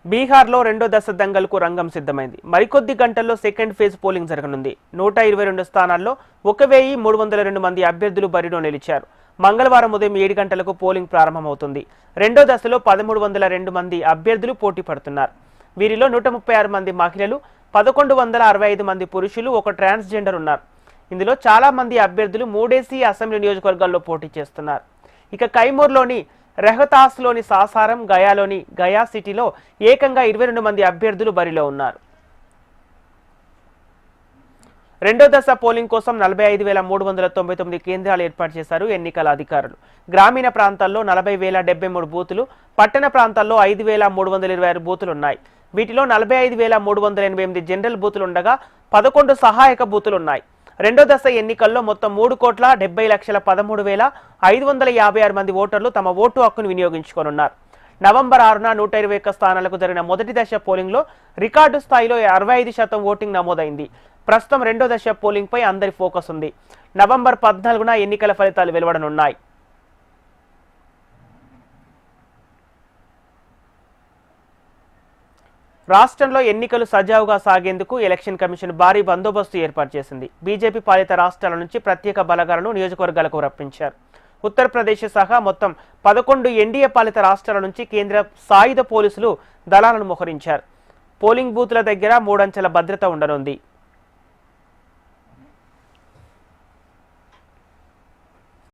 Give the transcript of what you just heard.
బీహార్లో రెండో దశ దంగల్కు రంగం సిద్ధమైంది. మరికొద్ది గంటల్లో సెకండ్ ఫేజ్ పోలింగ్ జరగనుంది. 122 స్థానాల్లో 1302 మంది అభ్యర్థులు బరిలో నిలిచారు. మంగళవారం ఉదయం 7 గంటలకు పోలింగ్ ప్రారంభమవుతుంది. రెండో దశలో 1302 మంది అభ్యర్థులు పోటీ పడుతున్నారు. వీరిలో 136 మంది మహిళలు, 1165 మంది పురుషులు, ఒక ట్రాన్స్జెండర్ ఉన్నారు. ఇందులో చాలా మంది అభ్యర్థులు మూడేసి అసెంబ్లీ నియోజకవర్గాల్లో పోటీ చేస్తున్నారు. ఇక కైమూర్లోని రెహతాస్లోని సాసారం, గయాలోని గయా సిటీలో ఏకంగా 22 మంది అభ్యర్థులు బరిలో ఉన్నారు. రెండో దశ పోలింగ్ కోసం 45,399 కేంద్రాలు ఏర్పాటు చేశారు ఎన్నికల అధికారులు. గ్రామీణ ప్రాంతాల్లో 40,073 బూతులు, పట్టణ ప్రాంతాల్లో 5,326 బూతులు ఉన్నాయి. వీటిలో 45,388 జనరల్ బూతులు ఉండగా 11 సహాయక బూతులు ఉన్నాయి. రెండో దశ ఎన్నికల్లో మొత్తం 3,70,13,556 మంది ఓటర్లు తమ ఓటు హక్కును వినియోగించుకోనున్నారు. నవంబర్ 6న 121 స్థానాలకు జరిగిన మొదటి దశ పోలింగ్లో రికార్డు స్థాయిలో 65% ఓటింగ్ నమోదైంది. ప్రస్తుతం రెండో దశ పోలింగ్ పై అందరి ఫోకస్ ఉంది. నవంబర్ 14న ఎన్నికల ఫలితాలు వెలువడనున్నాయి. రాష్ట్రంలో ఎన్నికలు సజావుగా సాగేందుకు ఎలక్షన్ కమిషన్ భారీ బందోబస్తు ఏర్పాటు చేసింది. బీజేపీ పాలిత రాష్ట్రాల నుంచి ప్రత్యేక బలగాలను నియోజకవర్గాలకు రప్పించారు. ఉత్తరప్రదేశ్ సహా మొత్తం 11 ఎన్డీఏ పాలిత రాష్ట్రాల నుంచి కేంద్ర సాయుధ పోలీసులు దళాలను మోహరించారు. పోలింగ్ బూత్ల దగ్గర 3 అంచెల భద్రత ఉండనుంది.